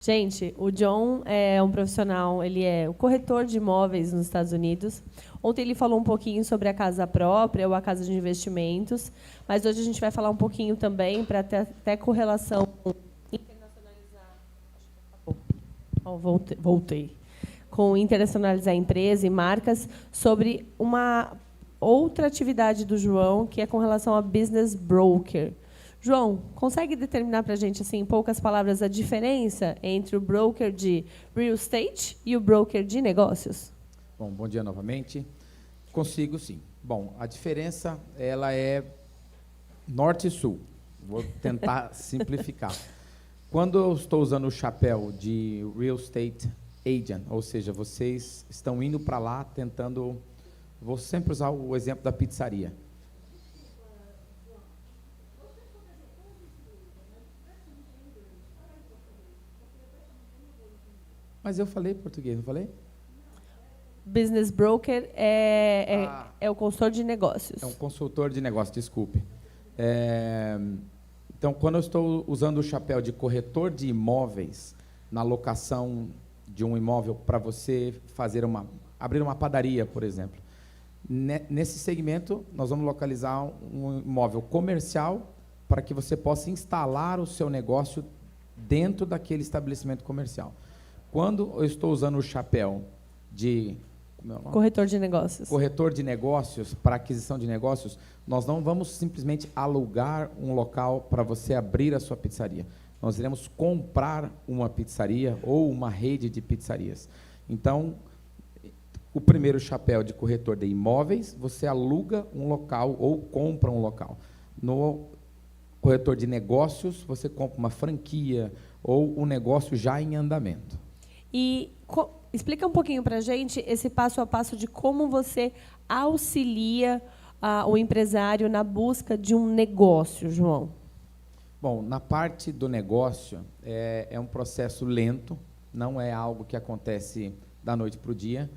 Gente, o John é um profissional, ele é o corretor de imóveis nos Estados Unidos. Ontem ele falou um pouquinho sobre a casa própria ou a casa de investimentos, mas hoje a gente vai falar um pouquinho também para ter até correlação com internacionalizar. Voltei. Com internacionalizar a empresa e marcas sobre uma outra atividade do João, que é com relação a business broker. João, consegue determinar para a gente, assim, em poucas palavras, a diferença entre o broker de real estate e o broker de negócios? Bom dia novamente. Consigo, sim. Bom, a diferença ela é norte e sul. Vou tentar simplificar. Quando eu estou usando o chapéu de real estate agent, ou seja, vocês estão indo para lá tentando... Vou sempre usar o exemplo da pizzaria. Mas eu falei português, não falei? Business broker é o consultor de negócios. É um consultor de negócios, desculpe. Então, quando eu estou usando o chapéu de corretor de imóveis na locação de um imóvel para você abrir uma padaria, por exemplo. Nesse segmento, nós vamos localizar um imóvel comercial para que você possa instalar o seu negócio dentro daquele estabelecimento comercial. Quando eu estou usando o chapéu de... Corretor de negócios. Corretor de negócios, para aquisição de negócios, nós não vamos simplesmente alugar um local para você abrir a sua pizzaria. Nós iremos comprar uma pizzaria ou uma rede de pizzarias. Então, o primeiro chapéu de corretor de imóveis, você aluga um local ou compra um local. No corretor de negócios, você compra uma franquia ou um negócio já em andamento. E explica um pouquinho para a gente esse passo a passo de como você auxilia o empresário na busca de um negócio, João. Bom, na parte do negócio, é um processo lento, não é algo que acontece da noite para o dia.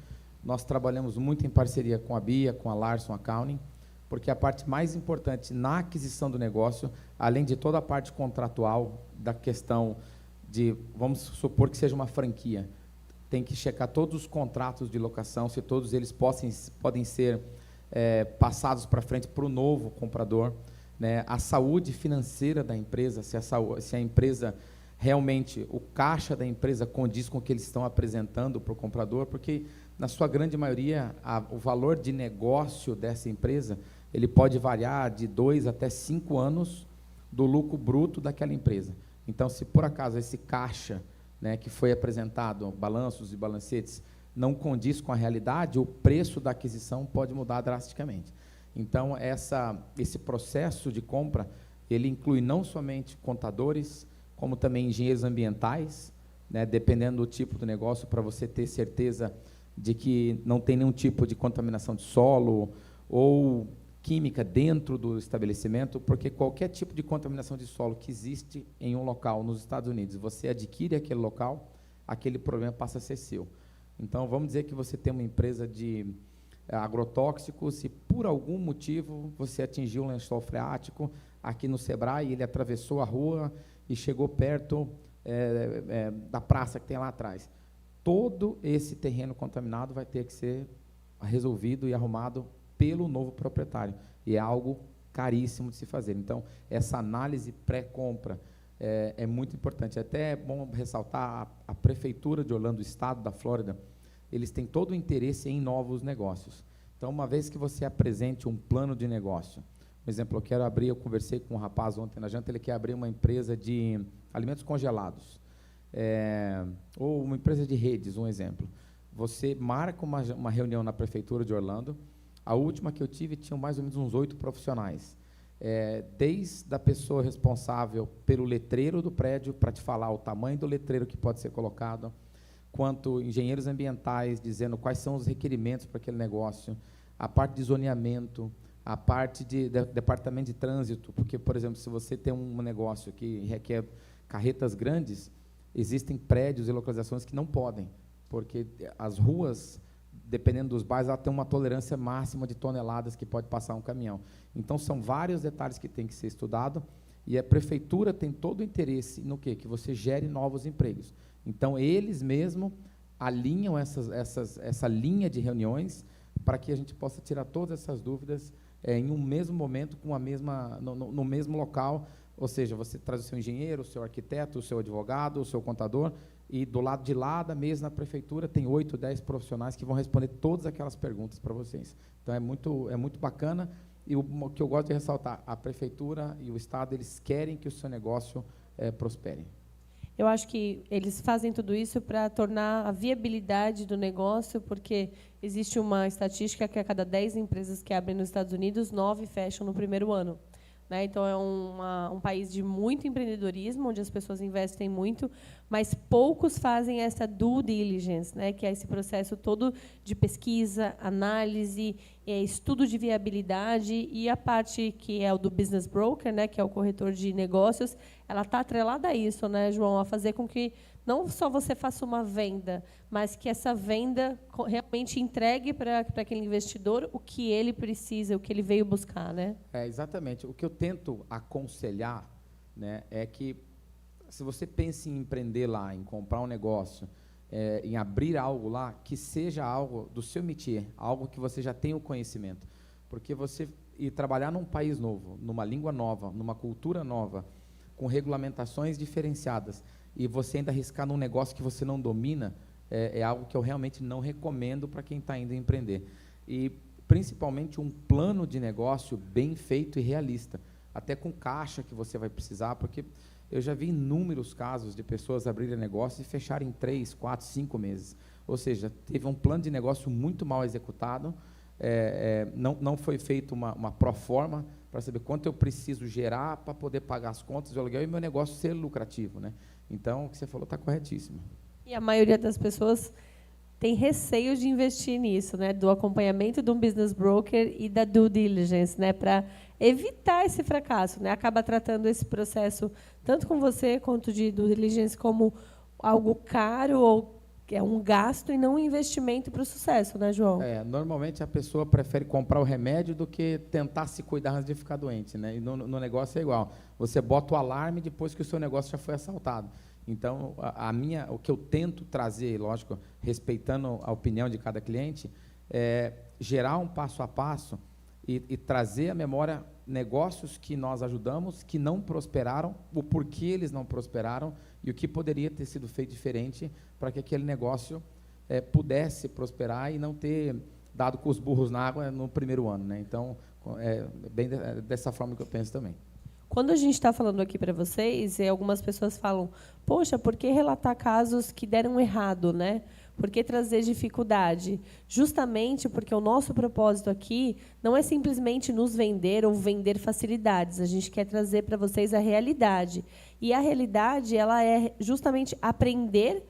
Nós trabalhamos muito em parceria com a Bia, com a Larson Accounting, porque a parte mais importante na aquisição do negócio, além de toda a parte contratual, da questão de, vamos supor que seja uma franquia, tem que checar todos os contratos de locação, se todos eles podem ser passados para frente para o novo comprador, né? A saúde financeira da empresa, se a empresa realmente, o caixa da empresa condiz com o que eles estão apresentando para o comprador, porque, na sua grande maioria, o valor de negócio dessa empresa, ele pode variar de 2 até 5 anos do lucro bruto daquela empresa. Então, se por acaso esse caixa, né, que foi apresentado, balanços e balancetes, não condiz com a realidade, o preço da aquisição pode mudar drasticamente. Então, esse processo de compra, ele inclui não somente contadores, como também engenheiros ambientais, né, dependendo do tipo do negócio, para você ter certeza de que não tem nenhum tipo de contaminação de solo ou química dentro do estabelecimento, porque qualquer tipo de contaminação de solo que existe em um local nos Estados Unidos, você adquire aquele local, aquele problema passa a ser seu. Então, vamos dizer que você tem uma empresa de agrotóxicos e, por algum motivo, você atingiu um lençol freático aqui no Sebrae, ele atravessou a rua e chegou perto da praça que tem lá atrás. Todo esse terreno contaminado vai ter que ser resolvido e arrumado pelo novo proprietário, e é algo caríssimo de se fazer. Então, essa análise pré-compra é muito importante. Até é bom ressaltar, a Prefeitura de Orlando, o Estado da Flórida, eles têm todo o interesse em novos negócios. Então, uma vez que você apresente um plano de negócio, por exemplo, eu conversei com um rapaz ontem na janta, ele quer abrir uma empresa de alimentos congelados, ou uma empresa de redes, um exemplo. Você marca uma reunião na Prefeitura de Orlando. A última que eu tive tinham mais ou menos uns 8 profissionais, desde a pessoa responsável pelo letreiro do prédio, para te falar o tamanho do letreiro que pode ser colocado, quanto engenheiros ambientais, dizendo quais são os requerimentos para aquele negócio, a parte de zoneamento, a parte de departamento de trânsito, porque, por exemplo, se você tem um negócio que requer carretas grandes, existem prédios e localizações que não podem, porque as ruas, dependendo dos bairros, ela tem uma tolerância máxima de toneladas que pode passar um caminhão. Então, são vários detalhes que tem que ser estudado, e a prefeitura tem todo o interesse no quê? Que você gere novos empregos. Então, eles mesmo alinham essa linha de reuniões para que a gente possa tirar todas essas dúvidas em um mesmo momento, no mesmo local. Ou seja, você traz o seu engenheiro, o seu arquiteto, o seu advogado, o seu contador, e do lado de lá da mesa na prefeitura tem 8, 10 profissionais que vão responder todas aquelas perguntas para vocês. Então, é muito bacana. E o que eu gosto de ressaltar, a prefeitura e o Estado, eles querem que o seu negócio prospere. Eu acho que eles fazem tudo isso para tornar a viabilidade do negócio, porque existe uma estatística que a cada 10 empresas que abrem nos Estados Unidos, 9 fecham no primeiro ano. Né? Então, é um país de muito empreendedorismo, onde as pessoas investem muito, mas poucos fazem essa due diligence, né? Que é esse processo todo de pesquisa, análise, estudo de viabilidade, e a parte que é o do business broker, né? Que é o corretor de negócios, ela está atrelada a isso, né, João? A fazer com que não só você faça uma venda, mas que essa venda realmente entregue para aquele investidor o que ele precisa, o que ele veio buscar, né? Exatamente. O que eu tento aconselhar, né, é que, se você pensa em empreender lá, em comprar um negócio, em abrir algo lá, que seja algo do seu métier, algo que você já tenha o conhecimento. Porque você ir trabalhar num país novo, numa língua nova, numa cultura nova, com regulamentações diferenciadas, e você ainda arriscar num negócio que você não domina, é algo que eu realmente não recomendo para quem está indo empreender. E, principalmente, um plano de negócio bem feito e realista, até com caixa que você vai precisar, porque eu já vi inúmeros casos de pessoas abrirem negócio e fecharem em 3, 4, 5 meses. Ou seja, teve um plano de negócio muito mal executado, não foi feito uma proforma para saber quanto eu preciso gerar para poder pagar as contas do aluguel e meu negócio ser lucrativo, né? Então, o que você falou está corretíssimo. E a maioria das pessoas tem receio de investir nisso, né? Do acompanhamento de um business broker e da due diligence, né? Para evitar esse fracasso, né? Acaba tratando esse processo, tanto com você quanto de due diligence, como algo caro ou que é um gasto e não um investimento para o sucesso, né, João? Normalmente a pessoa prefere comprar o remédio do que tentar se cuidar antes de ficar doente, né? E no negócio é igual. Você bota o alarme depois que o seu negócio já foi assaltado. Então, o que eu tento trazer, lógico, respeitando a opinião de cada cliente, é gerar um passo a passo e trazer à memória negócios que nós ajudamos, que não prosperaram, o porquê eles não prosperaram e o que poderia ter sido feito diferente para que aquele negócio pudesse prosperar e não ter dado com os burros na água no primeiro ano, né? Então, bem dessa forma que eu penso também. Quando a gente está falando aqui para vocês, algumas pessoas falam, poxa, por que relatar casos que deram errado, né? Por que trazer dificuldade? Justamente porque o nosso propósito aqui não é simplesmente nos vender ou vender facilidades. A gente quer trazer para vocês a realidade. E a realidade, ela é justamente aprender.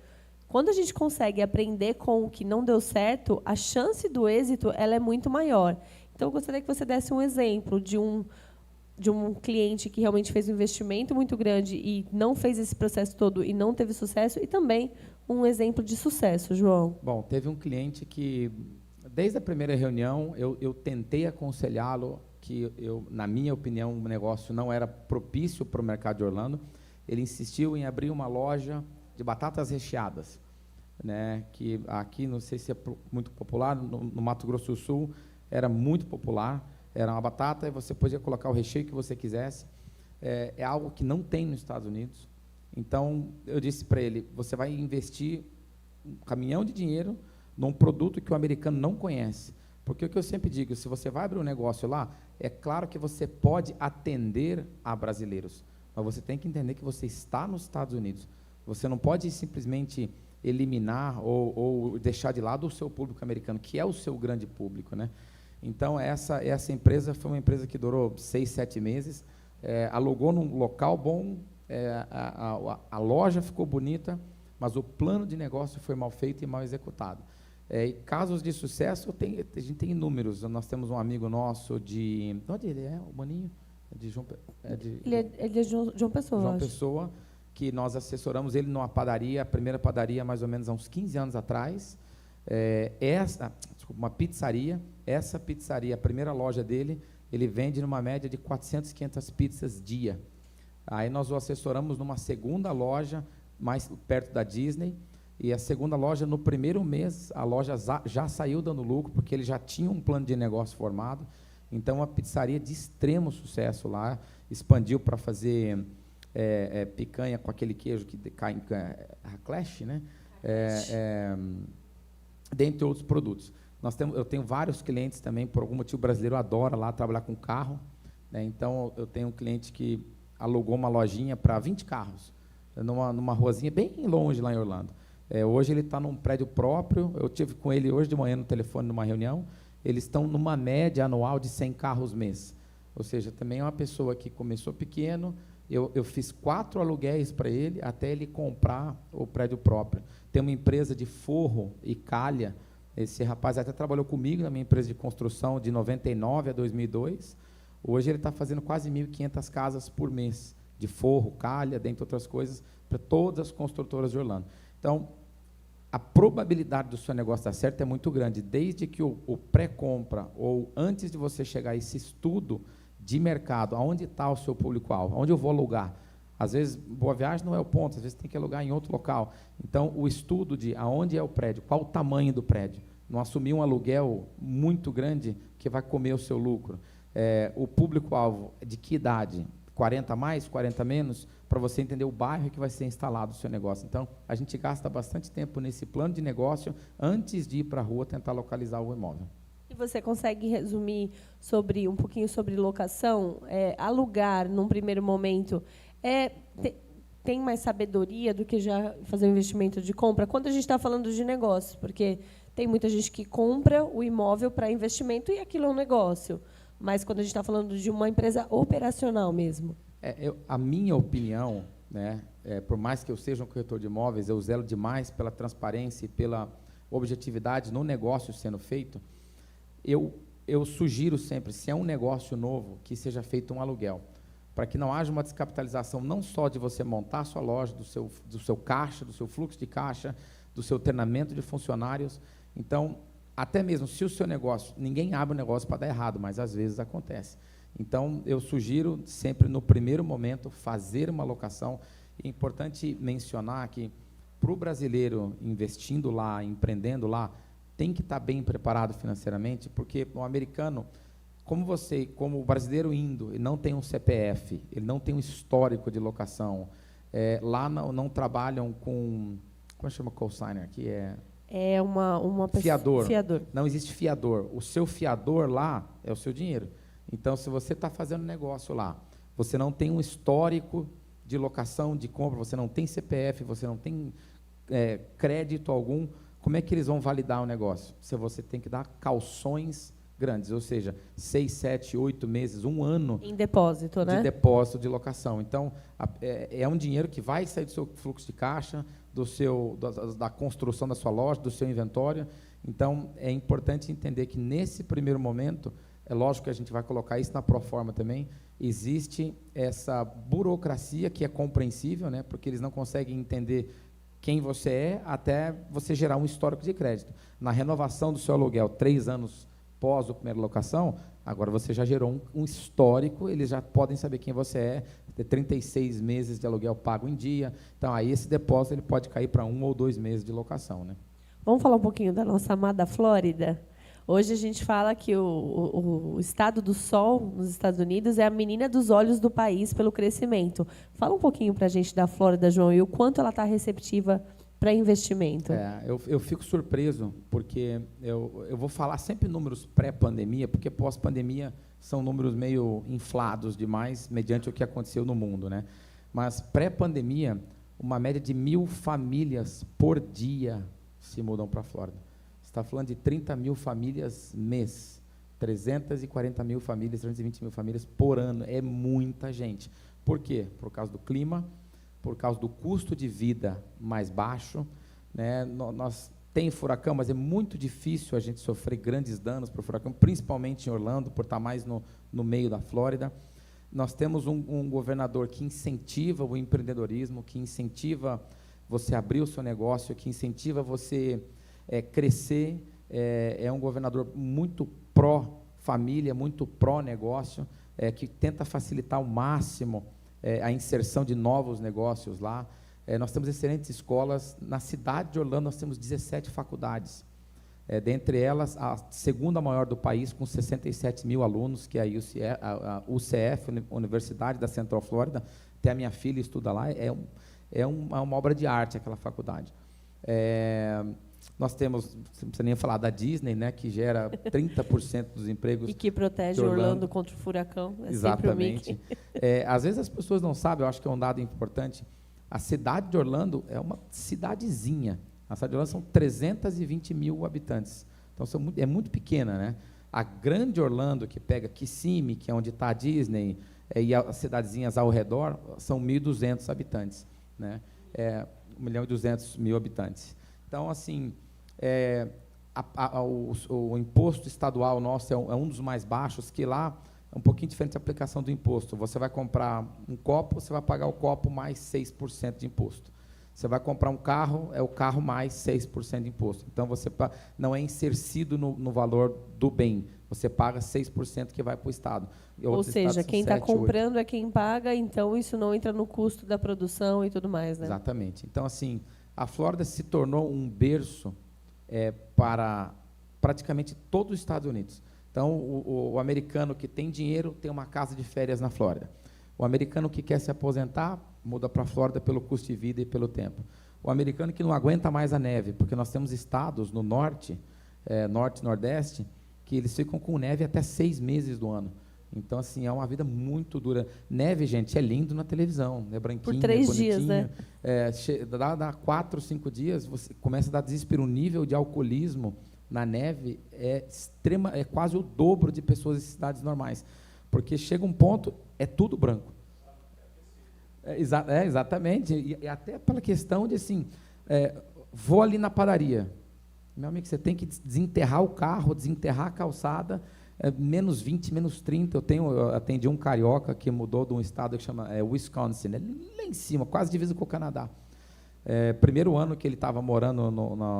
Quando a gente consegue aprender com o que não deu certo, a chance do êxito ela é muito maior. Então, eu gostaria que você desse um exemplo de um cliente que realmente fez um investimento muito grande e não fez esse processo todo e não teve sucesso, e também um exemplo de sucesso, João. Bom, teve um cliente que, desde a primeira reunião, eu tentei aconselhá-lo que, na minha opinião, o negócio não era propício para o mercado de Orlando. Ele insistiu em abrir uma loja de batatas recheadas, né, que aqui, não sei se é muito popular, no Mato Grosso do Sul, era muito popular. Era uma batata e você podia colocar o recheio que você quisesse. É algo que não tem nos Estados Unidos. Então, eu disse para ele, você vai investir um caminhão de dinheiro num produto que o americano não conhece. Porque o que eu sempre digo, se você vai abrir um negócio lá, é claro que você pode atender a brasileiros, mas você tem que entender que você está nos Estados Unidos. Você não pode simplesmente eliminar ou deixar de lado o seu público americano, que é o seu grande público, né? Então, essa empresa foi uma empresa que durou 6, 7 meses, alugou num local bom, a loja ficou bonita, mas o plano de negócio foi mal feito e mal executado. E casos de sucesso, a gente tem inúmeros. Nós temos um amigo nosso de... Onde ele é, o Boninho? De João, ele é de João Pessoa. João Pessoa, que nós assessoramos ele numa padaria, a primeira padaria mais ou menos há uns 15 anos atrás. Uma pizzaria. Essa pizzaria, a primeira loja dele, ele vende numa média de 400, 500 pizzas dia. Aí nós o assessoramos numa segunda loja, mais perto da Disney. E a segunda loja, no primeiro mês, a loja já saiu dando lucro, porque ele já tinha um plano de negócio formado. Então, uma pizzaria de extremo sucesso lá, expandiu para fazer picanha com aquele queijo que cai em raclette, né? Dentre outros produtos. Eu tenho vários clientes também, por algum motivo, o brasileiro adora lá trabalhar com carro, né? Então, eu tenho um cliente que alugou uma lojinha para 20 carros, numa ruazinha bem longe lá em Orlando. Hoje ele está num prédio próprio, eu tive com ele hoje de manhã no telefone, numa reunião, eles estão numa média anual de 100 carros mês. Ou seja, também é uma pessoa que começou pequeno, eu fiz 4 aluguéis para ele, até ele comprar o prédio próprio. Tem uma empresa de forro e calha, esse rapaz até trabalhou comigo na minha empresa de construção de 99 a 2002, hoje ele está fazendo quase 1.500 casas por mês, de forro, calha, dentre outras coisas, para todas as construtoras de Orlando. Então, a probabilidade do seu negócio dar certo é muito grande, desde que o pré-compra, ou antes de você chegar a esse estudo de mercado, aonde está o seu público-alvo, onde eu vou alugar. Às vezes, Boa Viagem não é o ponto, às vezes tem que alugar em outro local. Então, o estudo de aonde é o prédio, qual o tamanho do prédio, não assumir um aluguel muito grande que vai comer o seu lucro. O público-alvo, de que idade? 40 mais, 40 menos, para você entender o bairro que vai ser instalado o seu negócio. Então, a gente gasta bastante tempo nesse plano de negócio antes de ir para a rua tentar localizar o imóvel. E você consegue resumir um pouquinho sobre locação? Alugar, num primeiro momento, tem mais sabedoria do que já fazer um investimento de compra? Quando a gente está falando de negócio, porque tem muita gente que compra o imóvel para investimento e aquilo é um negócio. Mas quando a gente está falando de uma empresa operacional mesmo. A minha opinião, né, por mais que eu seja um corretor de imóveis, eu zelo demais pela transparência e pela objetividade no negócio sendo feito. Eu sugiro sempre, se é um negócio novo, que seja feito um aluguel, para que não haja uma descapitalização não só de você montar a sua loja, do seu caixa, do seu fluxo de caixa, do seu treinamento de funcionários. Então, até mesmo se o seu negócio, ninguém abre o negócio para dar errado, mas às vezes acontece. Então, eu sugiro sempre, no primeiro momento, fazer uma locação. É importante mencionar que, para o brasileiro investindo lá, empreendendo lá, tem que estar bem preparado financeiramente, porque o americano, como o brasileiro indo, ele não tem um CPF, ele não tem um histórico de locação, lá não trabalham com, como chama co-signer, que é uma pessoa... Fiador. Não existe fiador. O seu fiador lá é o seu dinheiro. Então, se você está fazendo negócio lá, você não tem um histórico de locação, de compra, você não tem CPF, você não tem crédito algum, como é que eles vão validar o negócio? Se você tem que dar calções grandes, ou seja, 6, 7, 8 meses, 1 ano... Em depósito, né? De depósito de locação. Então, é um dinheiro que vai sair do seu fluxo de caixa, da construção da sua loja, do seu inventório. Então, é importante entender que, nesse primeiro momento, é lógico que a gente vai colocar isso na proforma também, existe essa burocracia que é compreensível, né, porque eles não conseguem entender quem você é até você gerar um histórico de crédito. Na renovação do seu aluguel, 3 anos pós a primeira locação, agora você já gerou um histórico, eles já podem saber quem você é, ter 36 meses de aluguel pago em dia. Então, aí esse depósito ele pode cair para 1 ou 2 meses de locação, né? Vamos falar um pouquinho da nossa amada Flórida? Hoje a gente fala que o estado do sol nos Estados Unidos é a menina dos olhos do país pelo crescimento. Fala um pouquinho para a gente da Flórida, João, e o quanto ela está receptiva para investimento. Eu fico surpreso, porque eu vou falar sempre números pré-pandemia, porque pós-pandemia são números meio inflados demais, mediante o que aconteceu no mundo, né? Mas pré-pandemia, uma média de 1.000 famílias por dia se mudam para a Flórida. Você está falando de 30 mil famílias mês, 340 mil famílias, 320 mil famílias por ano. É muita gente. Por quê? Por causa do clima, por causa do custo de vida mais baixo, né? Nós tem furacão, mas é muito difícil a gente sofrer grandes danos por furacão, principalmente em Orlando, por estar mais no meio da Flórida. Nós temos um governador que incentiva o empreendedorismo, que incentiva você abrir o seu negócio, que incentiva você crescer. É um governador muito pró-família, muito pró-negócio, que tenta facilitar ao máximo a inserção de novos negócios lá. Nós temos excelentes escolas. Na cidade de Orlando, nós temos 17 faculdades. Dentre elas, a segunda maior do país, com 67 mil alunos, que é a UCF, Universidade da Central Florida. Até a minha filha estuda lá. É uma obra de arte, aquela faculdade. Nós temos, não precisa nem falar da Disney, né, que gera 30% dos empregos. E que protege Orlando contra o furacão. Exatamente. Às vezes as pessoas não sabem, eu acho que é um dado importante. A cidade de Orlando é uma cidadezinha. A cidade de Orlando são 320 mil habitantes. Então, é muito pequena, né? A grande Orlando, que pega Kissimmee, que é onde está a Disney, e as cidadezinhas ao redor, são 1.200 habitantes, né? 1.200.000 habitantes. Então, assim, o imposto estadual nosso é um dos mais baixos, que lá é um pouquinho diferente a aplicação do imposto. Você vai comprar um copo, você vai pagar o copo mais 6% de imposto. Você vai comprar um carro, é o carro mais 6% de imposto. Então, você não é insercido no valor do bem. Você paga 6% que vai para o Estado. Ou seja, quem está comprando é quem paga, então isso não entra no custo da produção e tudo mais, né? Exatamente. Então, assim, a Flórida se tornou um berço para praticamente todos os Estados Unidos. Então, o americano que tem dinheiro tem uma casa de férias na Flórida. O americano que quer se aposentar muda para a Flórida pelo custo de vida e pelo tempo. O americano que não aguenta mais a neve, porque nós temos estados no norte, norte e nordeste, que eles ficam com neve até 6 meses do ano. Então, assim, é uma vida muito dura. Neve, gente, é lindo na televisão, é branquinho, por 3 dias, né? Dá 4, 5 dias, você começa a dar desespero. O nível de alcoolismo na neve é quase o dobro de pessoas em cidades normais, porque chega um ponto, é tudo branco. Exatamente, e até pela questão de, assim, vou ali na padaria, meu amigo, você tem que desenterrar o carro, desenterrar a calçada, menos 20, menos 30, eu atendi um carioca que mudou de um estado que chama Wisconsin, lá em cima, quase divisa com o Canadá. Primeiro ano que ele estava morando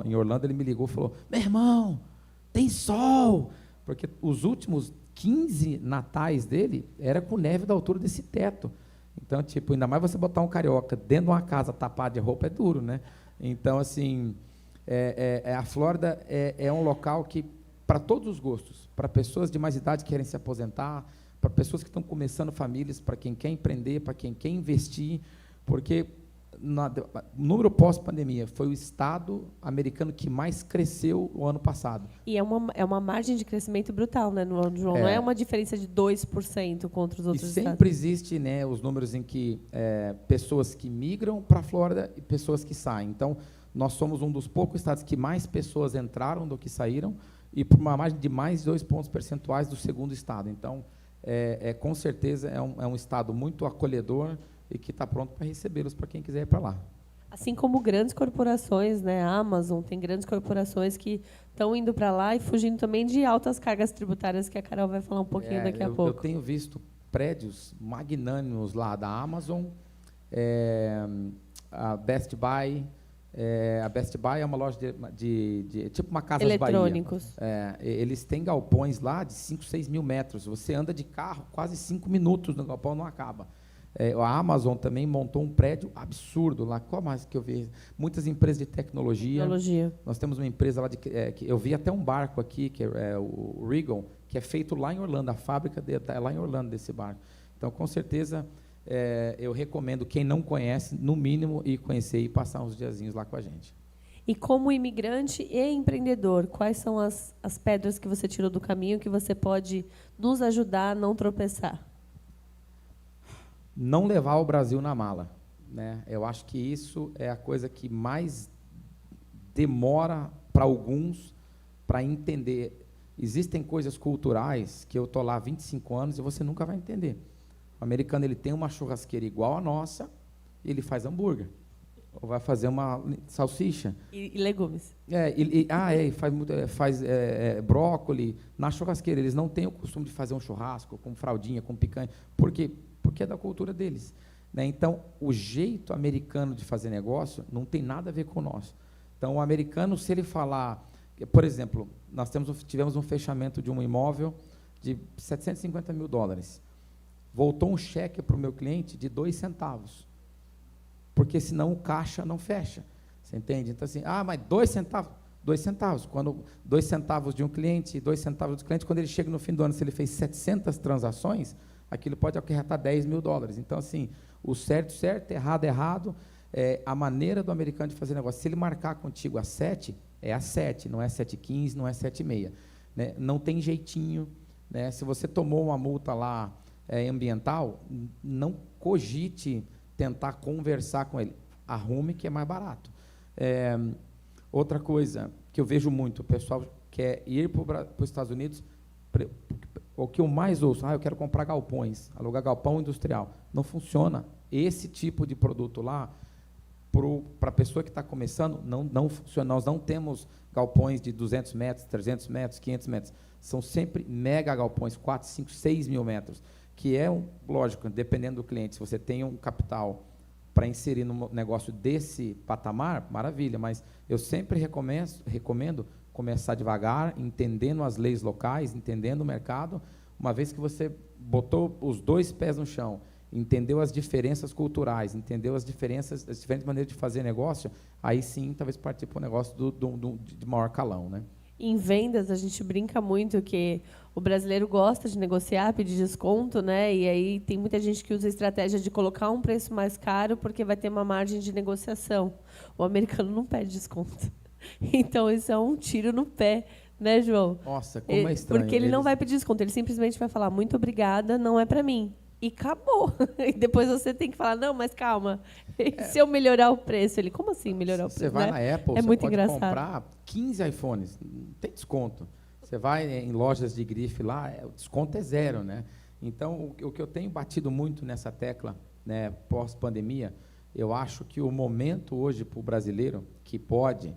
em Orlando, ele me ligou e falou, meu irmão, tem sol, porque os últimos 15 natais dele era com neve da altura desse teto. Então, tipo, ainda mais você botar um carioca dentro de uma casa tapada de roupa é duro, né? Então, assim, a Flórida é um local que, para todos os gostos, para pessoas de mais idade que querem se aposentar, para pessoas que estão começando famílias, para quem quer empreender, para quem quer investir, porque no número pós-pandemia foi o estado americano que mais cresceu o ano passado. E é uma margem de crescimento brutal, né, João? Não é uma diferença de 2% contra os outros estados. Sempre existe, né, os números em que pessoas que migram para a Flórida e pessoas que saem. Então, nós somos um dos poucos estados que mais pessoas entraram do que saíram, e por uma margem de mais 2 pontos percentuais do segundo estado. Então, com certeza, é um estado muito acolhedor e que está pronto para recebê-los para quem quiser ir para lá. Assim como grandes corporações, né, a Amazon, tem grandes corporações que estão indo para lá e fugindo também de altas cargas tributárias, que a Carol vai falar um pouquinho daqui a pouco. Eu tenho visto prédios magnânicos lá da Amazon, a Best Buy. A Best Buy é uma loja de tipo uma Casas Bahia. Eletrônicos. Eles têm galpões lá de 5, 6 mil metros. Você anda de carro, quase 5 minutos no galpão, não acaba. A Amazon também montou um prédio absurdo lá. Qual mais que eu vi? Muitas empresas de tecnologia. Nós temos uma empresa lá que eu vi até um barco aqui, que é o Regal, que é feito lá em Orlando. A fábrica é lá em Orlando desse barco. Então, com certeza, eu recomendo quem não conhece, no mínimo, ir conhecer e passar uns diazinhos lá com a gente. E como imigrante e empreendedor, quais são as pedras que você tirou do caminho que você pode nos ajudar a não tropeçar? Não levar o Brasil na mala, né? Eu acho que isso é a coisa que mais demora para alguns para entender. Existem coisas culturais que eu estou lá há 25 anos e você nunca vai entender. O americano, ele tem uma churrasqueira igual a nossa e ele faz hambúrguer. Ou vai fazer uma salsicha. E legumes. Faz brócoli na churrasqueira. Eles não têm o costume de fazer um churrasco com fraldinha, com picanha. Por quê? Porque é da cultura deles, né? Então, o jeito americano de fazer negócio não tem nada a ver com o nosso. Então, o americano, se ele falar... Por exemplo, nós tivemos um fechamento de um imóvel de $750 mil. Voltou um cheque para o meu cliente de 2 centavos. porque senão o caixa não fecha. Você entende? Então, assim, mas 2 centavos. 2 centavos. Quando 2 centavos de um cliente, 2 centavos do cliente, quando ele chega no fim do ano, se ele fez 700 transações, aquilo pode acarretar $10 mil. Então, assim, o certo, errado, errado, a maneira do americano de fazer negócio. Se ele marcar contigo a 7, é a 7, não é 7,15, não é 7,6. Né? Não tem jeitinho. Né? Se você tomou uma multa lá ambiental, não cogite tentar conversar com ele. Arrume que é mais barato. Outra coisa que eu vejo muito, o pessoal quer ir para os Estados Unidos, o que eu mais ouço, eu quero comprar galpões, alugar galpão industrial. Não funciona. Esse tipo de produto lá, para a pessoa que está começando, não funciona. Nós não temos galpões de 200 metros, 300 metros, 500 metros. São sempre mega galpões, 4, 5, 6 mil metros, que lógico, dependendo do cliente, se você tem um capital para inserir num negócio desse patamar, maravilha, mas eu sempre recomendo começar devagar, entendendo as leis locais, entendendo o mercado. Uma vez que você botou os 2 pés no chão, entendeu as diferenças culturais, entendeu as diferentes maneiras de fazer negócio, aí sim, talvez partir para um negócio de maior calão, né? Em vendas, a gente brinca muito que o brasileiro gosta de negociar, pedir desconto, né? E aí tem muita gente que usa a estratégia de colocar um preço mais caro porque vai ter uma margem de negociação. O americano não pede desconto. Então, isso é um tiro no pé, né, João? Nossa, como é estranho. Porque ele não vai pedir desconto, ele simplesmente vai falar, muito obrigada, não é para mim. E acabou. E depois você tem que falar, não, mas calma, se eu melhorar o preço? Ele, como assim melhorar o preço? Você vai na Apple, você muito pode engraçado. comprar 15 iPhones, não tem desconto. Você vai em lojas de grife lá, o desconto é 0, né? Então, o que eu tenho batido muito nessa tecla, né, pós-pandemia, eu acho que o momento hoje para o brasileiro, que pode,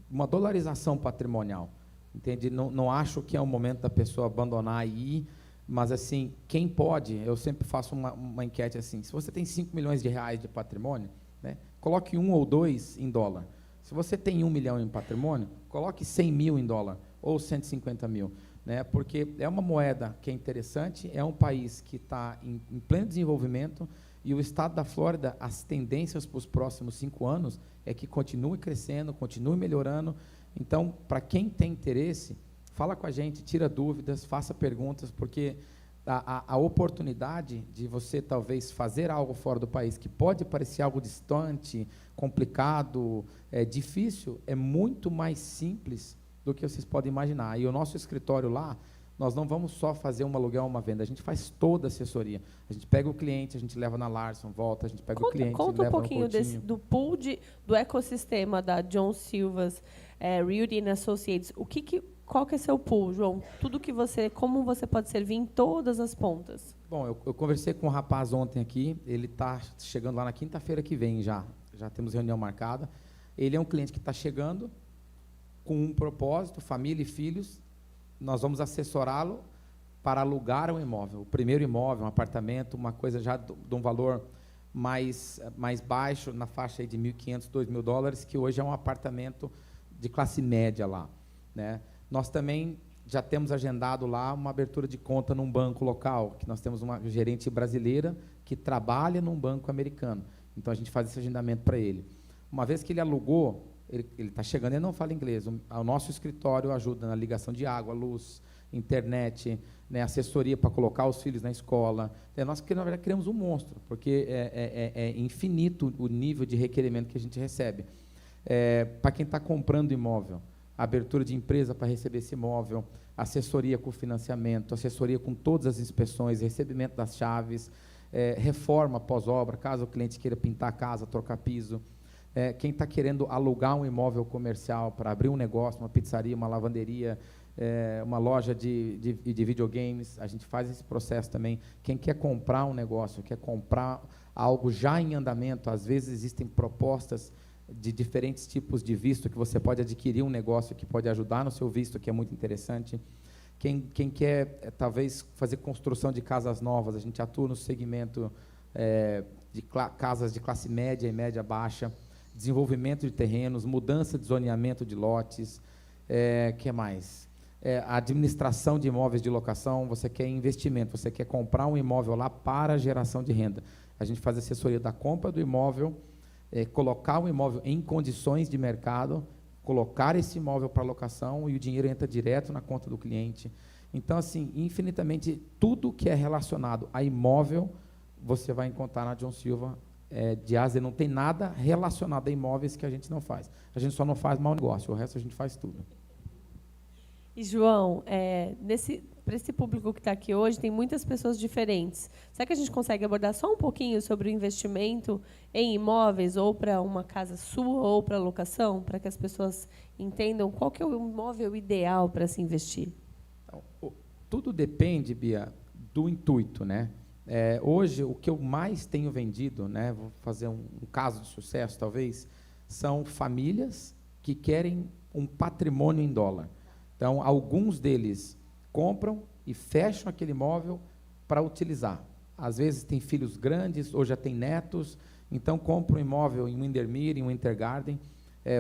uma dolarização patrimonial. Entende? Não acho que é o momento da pessoa abandonar e ir, mas, assim, quem pode, eu sempre faço uma enquete assim, se você tem 5 milhões de reais de patrimônio, né, coloque 1 ou 2 em dólar. Se você tem 1 milhão em patrimônio, coloque 100 mil em dólar, ou 150 mil, né, porque é uma moeda que é interessante, é um país que está em pleno desenvolvimento, e o estado da Flórida, as tendências para os próximos 5 anos é que continue crescendo, continue melhorando. Então, para quem tem interesse, fala com a gente, tira dúvidas, faça perguntas, porque a oportunidade de você, talvez, fazer algo fora do país, que pode parecer algo distante, complicado, difícil, é muito mais simples do que vocês podem imaginar. E o nosso escritório lá, nós não vamos só fazer um aluguel ou uma venda, a gente faz toda a assessoria. A gente pega o cliente, a gente leva na Larson, volta, a gente pega o cliente, conta leva um pouquinho do pool do ecossistema da John Silva's, Realty & Associates. Qual que é seu pool, João? Como você pode servir em todas as pontas? Bom, eu conversei com um rapaz ontem aqui, ele está chegando lá na quinta-feira que vem já temos reunião marcada. Ele é um cliente que está chegando com um propósito, família e filhos. Nós vamos assessorá-lo para alugar um imóvel, o primeiro imóvel, um apartamento, uma coisa já de um valor mais baixo, na faixa aí de $1.500, $2.000, que hoje é um apartamento de classe média lá, né? Nós também já temos agendado lá uma abertura de conta num banco local, que nós temos uma gerente brasileira que trabalha num banco americano. Então, a gente faz esse agendamento para ele. Uma vez que ele alugou, ele está chegando, ele não fala inglês. O nosso escritório ajuda na ligação de água, luz, internet, né, assessoria para colocar os filhos na escola. Nós, na verdade, criamos um monstro, porque é infinito o nível de requerimento que a gente recebe. Para quem está comprando imóvel, abertura de empresa para receber esse imóvel, assessoria com financiamento, assessoria com todas as inspeções, recebimento das chaves, reforma pós-obra, caso o cliente queira pintar a casa, trocar piso. Quem está querendo alugar um imóvel comercial para abrir um negócio, uma pizzaria, uma lavanderia, uma loja de videogames, a gente faz esse processo também. Quem quer comprar um negócio, quer comprar algo já em andamento, às vezes existem propostas de diferentes tipos de visto, que você pode adquirir um negócio que pode ajudar no seu visto, que é muito interessante. Quem quer, talvez, fazer construção de casas novas, a gente atua no segmento de casas de classe média e média baixa, desenvolvimento de terrenos, mudança de zoneamento de lotes, que mais? Administração de imóveis de locação, você quer investimento, você quer comprar um imóvel lá para geração de renda. A gente faz assessoria da compra do imóvel, colocar o imóvel em condições de mercado, colocar esse imóvel para locação e o dinheiro entra direto na conta do cliente. Então, assim, infinitamente, tudo que é relacionado a imóvel, você vai encontrar na John Silva de AZ. Não tem nada relacionado a imóveis que a gente não faz. A gente só não faz mau negócio, o resto a gente faz tudo. E, João, para esse público que está aqui hoje, tem muitas pessoas diferentes. Será que a gente consegue abordar só um pouquinho sobre o investimento em imóveis, ou para uma casa sua, ou para locação, para que as pessoas entendam qual que é o imóvel ideal para se investir? Então, tudo depende, Bia, do intuito, né? Hoje, o que eu mais tenho vendido, né, vou fazer um caso de sucesso, talvez, são famílias que querem um patrimônio em dólar. Então, alguns deles compram e fecham aquele imóvel para utilizar. Às vezes tem filhos grandes, ou já tem netos, então compram um imóvel em Windermere, em Wintergarden.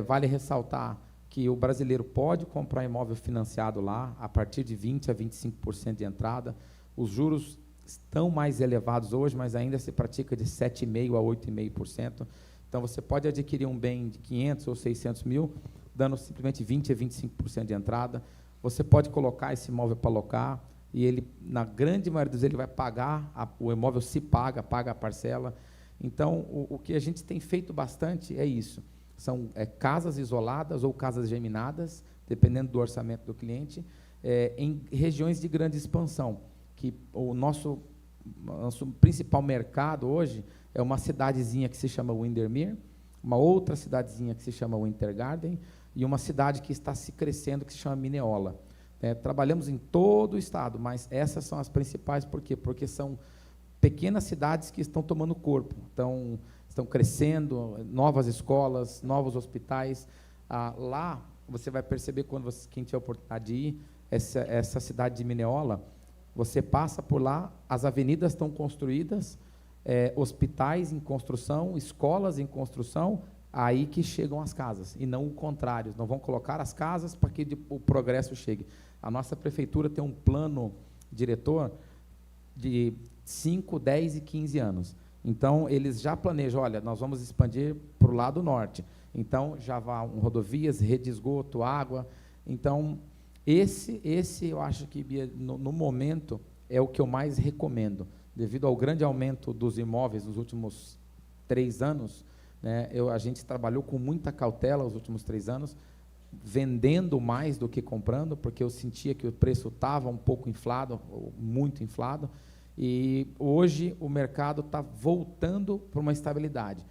Vale ressaltar que o brasileiro pode comprar imóvel financiado lá, a partir de 20% a 25% de entrada. Os juros estão mais elevados hoje, mas ainda se pratica de 7,5% a 8,5%. Então, você pode adquirir um bem de 500 ou 600 mil, dando simplesmente 20% a 25% de entrada. Você pode colocar esse imóvel para alocar, e ele, na grande maioria dos vezes, ele vai pagar, o imóvel se paga a parcela. Então, o que a gente tem feito bastante é isso. São casas isoladas ou casas geminadas, dependendo do orçamento do cliente, em regiões de grande expansão, que o nosso principal mercado hoje é uma cidadezinha que se chama Windermere, uma outra cidadezinha que se chama Wintergarden, e uma cidade que está se crescendo, que se chama Mineola. Trabalhamos em todo o estado, mas essas são as principais. Por quê? Porque são pequenas cidades que estão tomando corpo, estão crescendo, novas escolas, novos hospitais. Lá, você vai perceber, quem tiver a oportunidade de ir, essa cidade de Mineola, você passa por lá, as avenidas estão construídas, hospitais em construção, escolas em construção, aí que chegam as casas, e não o contrário. Não vão colocar as casas para que o progresso chegue. A nossa prefeitura tem um plano diretor de 5, 10 e 15 anos. Então, eles já planejam, olha, nós vamos expandir para o lado norte. Então, já vão rodovias, rede de esgoto, água. Então, esse eu acho que, no momento, é o que eu mais recomendo. Devido ao grande aumento dos imóveis nos últimos 3 anos, né, a gente trabalhou com muita cautela os últimos 3 anos, vendendo mais do que comprando, porque eu sentia que o preço estava um pouco inflado, muito inflado, e hoje o mercado está voltando para uma estabilidade.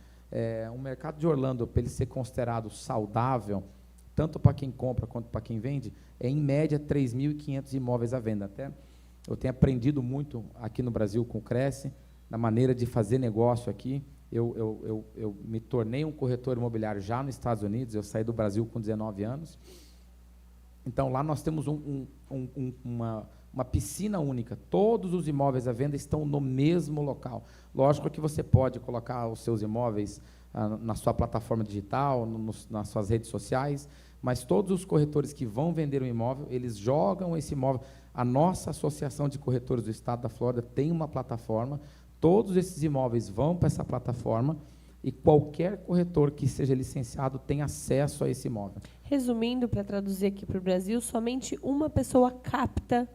O mercado de Orlando, para ele ser considerado saudável, tanto para quem compra quanto para quem vende, em média 3.500 imóveis à venda. Até eu tenho aprendido muito aqui no Brasil com o Cresce, na maneira de fazer negócio aqui. Eu me tornei um corretor imobiliário já nos Estados Unidos, eu saí do Brasil com 19 anos. Então, lá nós temos uma piscina única, todos os imóveis à venda estão no mesmo local. Lógico que você pode colocar os seus imóveis na sua plataforma digital, nas suas redes sociais, mas todos os corretores que vão vender um imóvel, eles jogam esse imóvel. A nossa Associação de Corretores do Estado da Flórida tem uma plataforma. Todos esses imóveis vão para essa plataforma e qualquer corretor que seja licenciado tem acesso a esse imóvel. Resumindo, para traduzir aqui para o Brasil, somente uma pessoa capta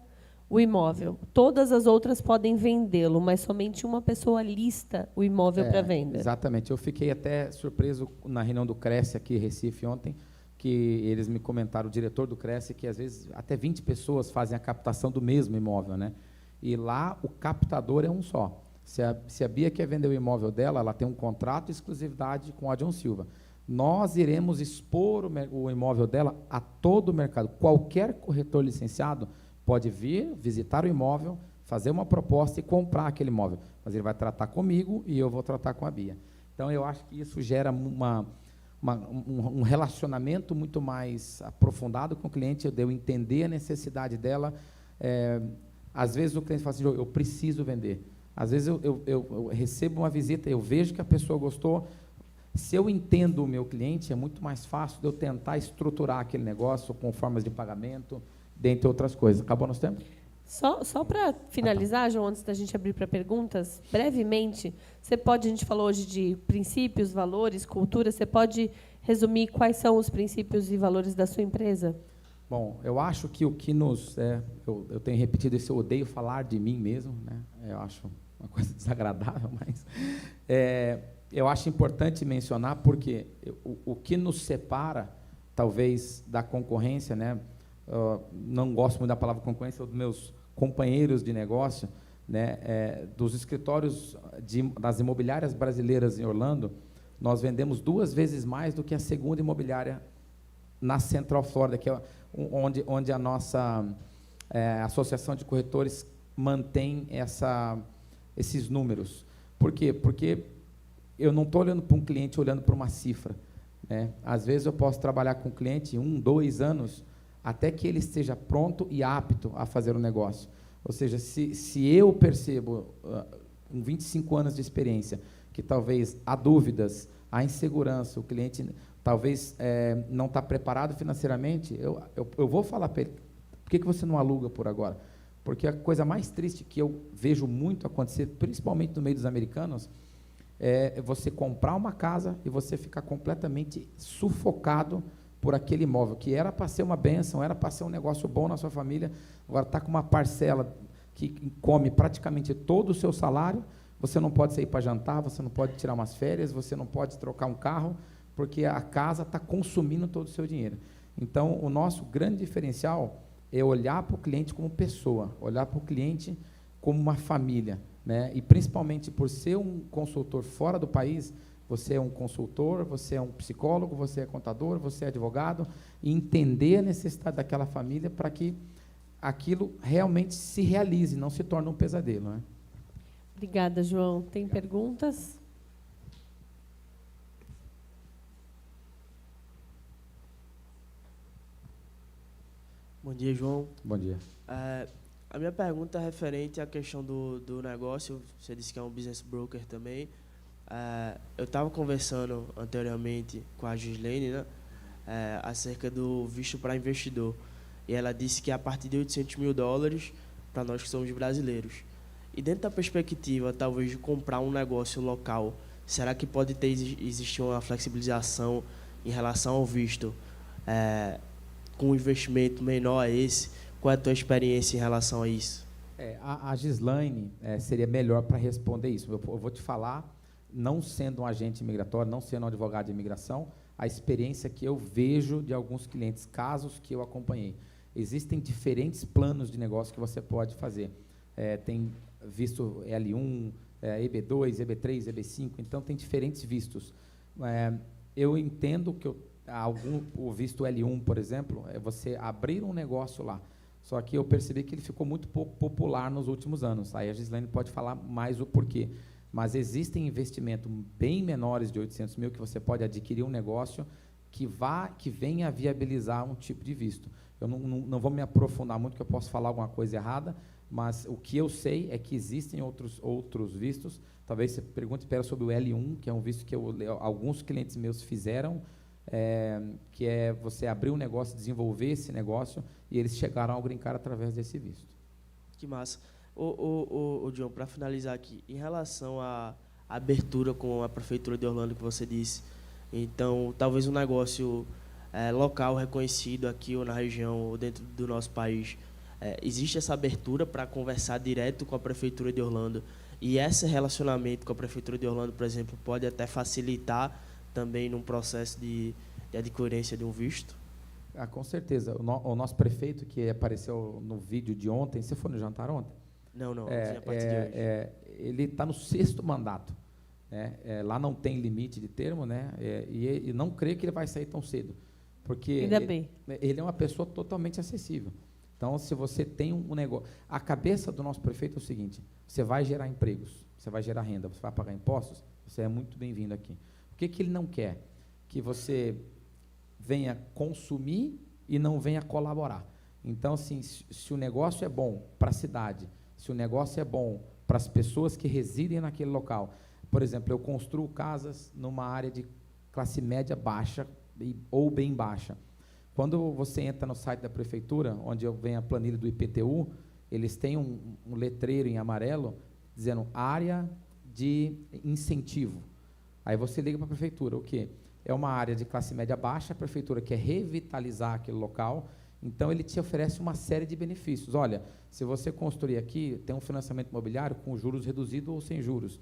o imóvel. Todas as outras podem vendê-lo, mas somente uma pessoa lista o imóvel para venda. Exatamente. Eu fiquei até surpreso na reunião do Cresce aqui em Recife ontem, que eles me comentaram, o diretor do Cresce, que às vezes até 20 pessoas fazem a captação do mesmo imóvel, né? E lá o captador é um só. Se a Bia quer vender o imóvel dela, ela tem um contrato de exclusividade com a John Silva. Nós iremos expor o imóvel dela a todo o mercado. Qualquer corretor licenciado pode vir, visitar o imóvel, fazer uma proposta e comprar aquele imóvel. Mas ele vai tratar comigo e eu vou tratar com a Bia. Então, eu acho que isso gera um relacionamento muito mais aprofundado com o cliente, de eu entender a necessidade dela. Às vezes, o cliente fala assim, eu preciso vender. Às vezes eu recebo uma visita, eu vejo que a pessoa gostou. Se eu entendo o meu cliente, é muito mais fácil de eu tentar estruturar aquele negócio com formas de pagamento, dentre outras coisas. Acabou nosso tempo? Só para finalizar, João, antes da gente abrir para perguntas, brevemente, a gente falou hoje de princípios, valores, cultura, você pode resumir quais são os princípios e valores da sua empresa? Bom, eu acho que o que nos... eu tenho repetido isso, eu odeio falar de mim mesmo, né? Eu acho uma coisa desagradável, mas... eu acho importante mencionar porque o que nos separa, talvez, da concorrência, né? Não gosto muito da palavra concorrência, dos meus companheiros de negócio, né? Dos escritórios das imobiliárias brasileiras em Orlando, nós vendemos 2 vezes mais do que a segunda imobiliária na Central Florida, que é onde a nossa associação de corretores mantém esses números. Por quê? Porque eu não estou olhando para um cliente, olhando para uma cifra, né? Às vezes eu posso trabalhar com o cliente 1, 2 anos, até que ele esteja pronto e apto a fazer o negócio. Ou seja, se eu percebo, com 25 anos de experiência, que talvez há dúvidas, há insegurança, o cliente talvez não está preparado financeiramente, eu vou falar para ele, por que você não aluga por agora? Porque a coisa mais triste que eu vejo muito acontecer, principalmente no meio dos americanos, é você comprar uma casa e você ficar completamente sufocado por aquele imóvel, que era para ser uma bênção, era para ser um negócio bom na sua família, agora está com uma parcela que come praticamente todo o seu salário, você não pode sair para jantar, você não pode tirar umas férias, você não pode trocar um carro, porque a casa está consumindo todo o seu dinheiro. Então, o nosso grande diferencial é olhar para o cliente como pessoa, olhar para o cliente como uma família, né? E principalmente por ser um consultor fora do país, você é um consultor, você é um psicólogo, você é contador, você é advogado, e entender a necessidade daquela família para que aquilo realmente se realize, não se torne um pesadelo, né? Obrigada, João. Tem perguntas? Bom dia, João. Bom dia. A minha pergunta é referente à questão do negócio. Você disse que é um business broker também. Eu estava conversando anteriormente com a Gislene, né, acerca do visto para investidor. E ela disse que é a partir de $800 mil para nós que somos brasileiros. E dentro da perspectiva, talvez, de comprar um negócio local, será que pode existir uma flexibilização em relação ao visto com um investimento menor a esse? Qual é a tua experiência em relação a isso? A Gislaine seria melhor para responder isso. Eu vou te falar, não sendo um agente migratório, não sendo um advogado de imigração, a experiência que eu vejo de alguns clientes, casos que eu acompanhei. Existem diferentes planos de negócio que você pode fazer. Tem visto L1, EB2, EB3, EB5, então tem diferentes vistos. Eu entendo que o visto L1, por exemplo, é você abrir um negócio lá. Só que eu percebi que ele ficou muito pouco popular nos últimos anos. Aí a Gislaine pode falar mais o porquê. Mas existem investimentos bem menores de 800 mil que você pode adquirir um negócio que venha a viabilizar um tipo de visto. Eu não vou me aprofundar muito, que eu posso falar alguma coisa errada, mas o que eu sei é que existem outros vistos. Talvez você pergunte sobre o L1, que é um visto que alguns clientes meus fizeram, que é você abrir um negócio, desenvolver esse negócio, e eles chegaram ao green card através desse visto. Que massa. John, para finalizar aqui, em relação à abertura com a Prefeitura de Orlando, que você disse, então, talvez um negócio local reconhecido aqui ou na região ou dentro do nosso país, existe essa abertura para conversar direto com a Prefeitura de Orlando, e esse relacionamento com a Prefeitura de Orlando, por exemplo, pode até facilitar também num processo de adquirência de um visto? Com certeza. O nosso prefeito, que apareceu no vídeo de ontem, você foi no jantar ontem? Não, a partir de hoje. Ele está no 6º mandato. Né? Lá não tem limite de termo, né? E não creio que ele vai sair tão cedo, porque ele é uma pessoa totalmente acessível. Então, se você tem um negócio... A cabeça do nosso prefeito é o seguinte: você vai gerar empregos, você vai gerar renda, você vai pagar impostos, você é muito bem-vindo aqui. O que ele não quer? Que você venha consumir e não venha colaborar. Então, assim, se o negócio é bom para a cidade, se o negócio é bom para as pessoas que residem naquele local, por exemplo, eu construo casas numa área de classe média baixa ou bem baixa. Quando você entra no site da prefeitura, onde eu venho a planilha do IPTU, eles têm um letreiro em amarelo dizendo área de incentivo. Aí você liga para a prefeitura, o quê? É uma área de classe média baixa, a prefeitura quer revitalizar aquele local, então ele te oferece uma série de benefícios. Olha, se você construir aqui, tem um financiamento imobiliário com juros reduzidos ou sem juros.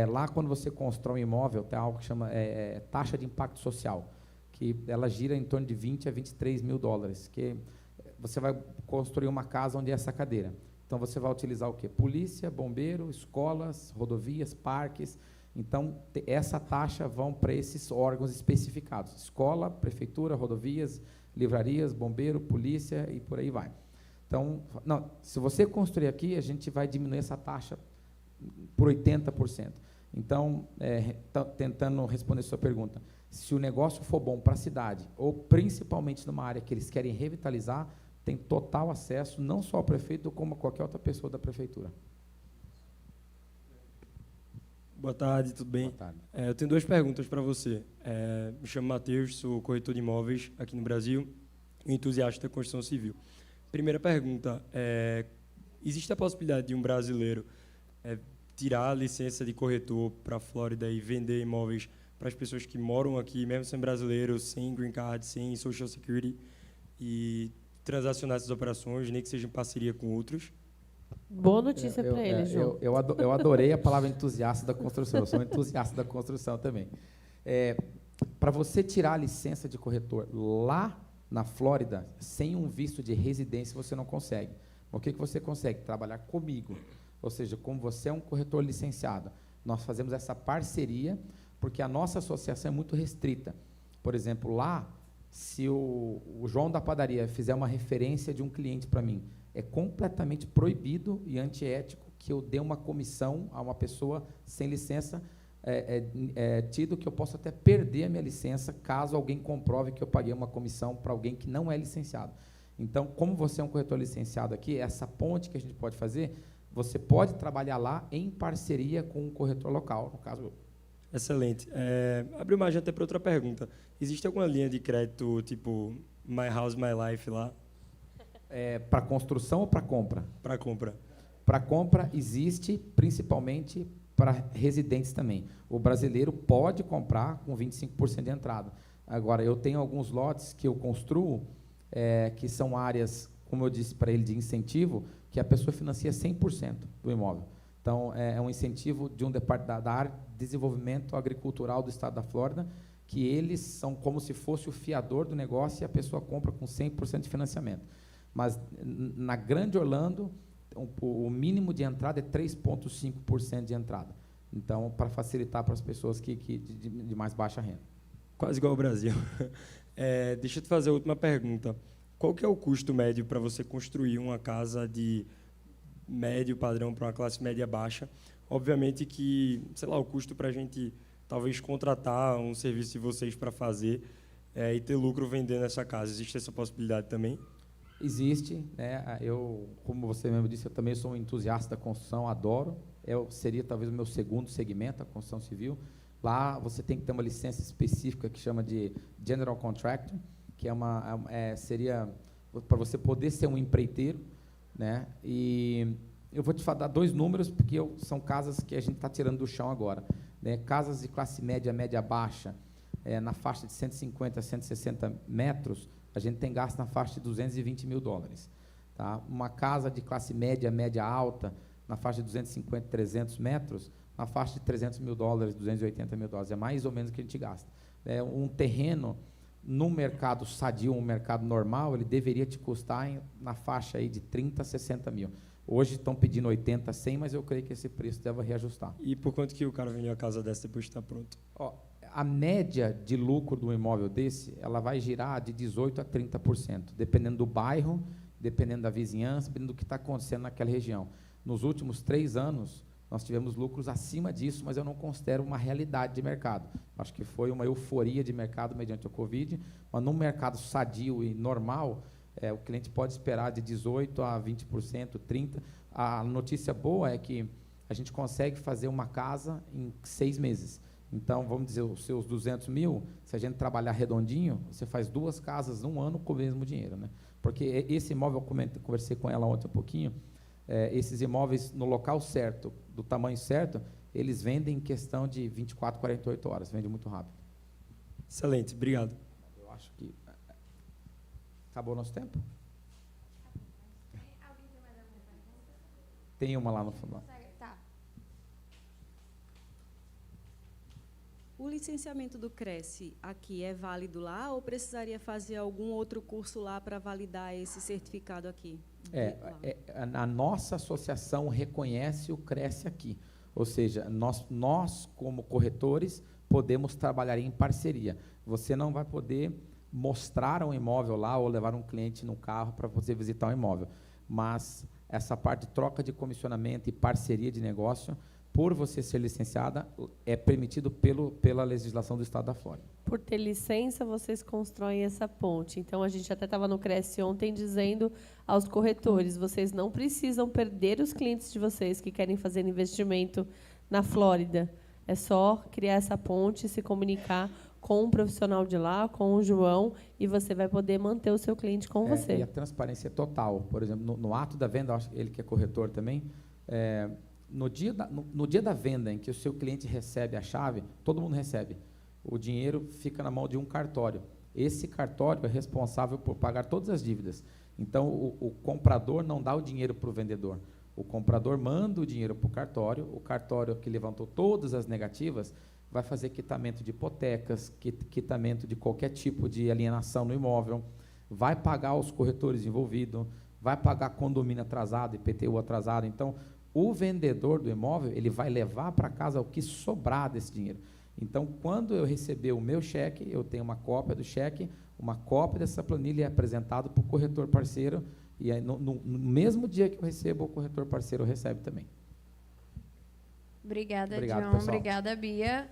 Lá, quando você constrói um imóvel, tem algo que chama taxa de impacto social, que ela gira em torno de 20 a 23 mil dólares, que você vai construir uma casa onde é essa cadeira. Então, você vai utilizar o quê? Polícia, bombeiro, escolas, rodovias, parques. Então, essa taxa vão para esses órgãos especificados. Escola, prefeitura, rodovias, livrarias, bombeiro, polícia e por aí vai. Então, não, se você construir aqui, a gente vai diminuir essa taxa por 80%. Então, tentando responder a sua pergunta, se o negócio for bom para a cidade, ou principalmente numa área que eles querem revitalizar, tem total acesso, não só ao prefeito, como a qualquer outra pessoa da prefeitura. Boa tarde, tudo bem? Boa tarde. Eu tenho 2 perguntas para você. Me chamo Matheus, sou corretor de imóveis aqui no Brasil, entusiasta da construção civil. Primeira pergunta, existe a possibilidade de um brasileiro tirar a licença de corretor para a Flórida e vender imóveis para as pessoas que moram aqui, mesmo sendo brasileiros, sem green card, sem social security, e transacionar essas operações, nem que seja em parceria com outros? Boa notícia para ele, João. Eu adorei a palavra entusiasta da construção. Eu sou um entusiasta da construção também. Para você tirar a licença de corretor lá na Flórida, sem um visto de residência, você não consegue. O que você consegue? Trabalhar comigo. Ou seja, como você é um corretor licenciado, nós fazemos essa parceria, porque a nossa associação é muito restrita. Por exemplo, lá, se o João da padaria fizer uma referência de um cliente para mim, é completamente proibido e antiético que eu dê uma comissão a uma pessoa sem licença, tido que eu posso até perder a minha licença caso alguém comprove que eu paguei uma comissão para alguém que não é licenciado. Então, como você é um corretor licenciado aqui, essa ponte que a gente pode fazer, você pode trabalhar lá em parceria com um corretor local, no caso eu. Excelente. Abriu margem até para outra pergunta. Existe alguma linha de crédito, tipo My House, My Life lá? Para construção ou para compra? Para compra. Para compra existe, principalmente para residentes também. O brasileiro pode comprar com 25% de entrada. Agora, eu tenho alguns lotes que eu construo, que são áreas, como eu disse para ele, de incentivo, que a pessoa financia 100% do imóvel. Então, é um incentivo de um departamento da área de desenvolvimento agricultural do estado da Flórida, que eles são como se fosse o fiador do negócio e a pessoa compra com 100% de financiamento. Mas, na Grande Orlando, o mínimo de entrada é 3,5% de entrada. Então, para facilitar para as pessoas de mais baixa renda. Quase igual ao Brasil. Deixa eu te fazer a última pergunta. Qual que é o custo médio para você construir uma casa de médio padrão para uma classe média baixa? Obviamente que, sei lá, o custo para a gente talvez contratar um serviço de vocês para fazer e ter lucro vendendo essa casa. Existe essa possibilidade também? Existe, né? Eu, como você mesmo disse, eu também sou um entusiasta da construção, adoro. Seria talvez o meu segundo segmento, a construção civil. Lá você tem que ter uma licença específica que chama de General Contractor, que seria para você poder ser um empreiteiro, né? E eu vou te dar 2 números, porque são casas que a gente está tirando do chão agora, né? Casas de classe média, média baixa, na faixa de 150 a 160 metros, a gente tem gasto na faixa de 220 mil dólares. Tá? Uma casa de classe média, média alta, na faixa de 250, 300 metros, na faixa de 300 mil dólares, 280 mil dólares. É mais ou menos o que a gente gasta. Um terreno, no mercado sadio, um mercado normal, ele deveria te custar na faixa aí de 30 a 60 mil. Hoje estão pedindo 80, 100, mas eu creio que esse preço deve reajustar. E por quanto que o cara vende uma casa dessa depois de estar pronto? A média de lucro do imóvel desse, ela vai girar de 18% a 30%, dependendo do bairro, dependendo da vizinhança, dependendo do que está acontecendo naquela região. Nos últimos 3 anos, nós tivemos lucros acima disso, mas eu não considero uma realidade de mercado. Acho que foi uma euforia de mercado mediante o Covid, mas num mercado sadio e normal, o cliente pode esperar de 18% a 20%, 30%. A notícia boa é que a gente consegue fazer uma casa em 6 meses. Então, vamos dizer, os seus 200 mil, se a gente trabalhar redondinho, você faz 2 casas num ano com o mesmo dinheiro, né? Porque esse imóvel, eu conversei com ela ontem um pouquinho, esses imóveis no local certo, do tamanho certo, eles vendem em questão de 24, 48 horas, vende muito rápido. Excelente, obrigado. Eu acho que acabou o nosso tempo? Tem uma lá no fundo. Tá. O licenciamento do Cresce aqui é válido lá ou precisaria fazer algum outro curso lá para validar esse certificado aqui? A nossa associação reconhece o Cresce aqui. Ou seja, nós como corretores, podemos trabalhar em parceria. Você não vai poder mostrar um imóvel lá ou levar um cliente no carro para você visitar um imóvel. Mas essa parte de troca de comissionamento e parceria de negócio, por você ser licenciada, é permitido pela legislação do Estado da Flórida. Por ter licença, vocês constroem essa ponte. Então, a gente até estava no Cresce ontem dizendo aos corretores, vocês não precisam perder os clientes de vocês que querem fazer investimento na Flórida. É só criar essa ponte, se comunicar com um profissional de lá, com o João, e você vai poder manter o seu cliente com você. E a transparência é total. Por exemplo, no ato da venda, acho que ele que é corretor também, no dia da venda em que o seu cliente recebe a chave, todo mundo recebe. O dinheiro fica na mão de um cartório. Esse cartório é responsável por pagar todas as dívidas. Então, o comprador não dá o dinheiro para o vendedor. O comprador manda o dinheiro para o cartório que levantou todas as negativas vai fazer quitamento de hipotecas, quitamento de qualquer tipo de alienação no imóvel, vai pagar os corretores envolvidos, vai pagar condomínio atrasado, IPTU atrasado. Então, o vendedor do imóvel, ele vai levar para casa o que sobrar desse dinheiro. Então, quando eu receber o meu cheque, eu tenho uma cópia do cheque, uma cópia dessa planilha é apresentado para o corretor parceiro, e aí, no mesmo dia que eu recebo, o corretor parceiro recebe também. Obrigada, Obrigado, John. pessoal. Obrigada, Bia.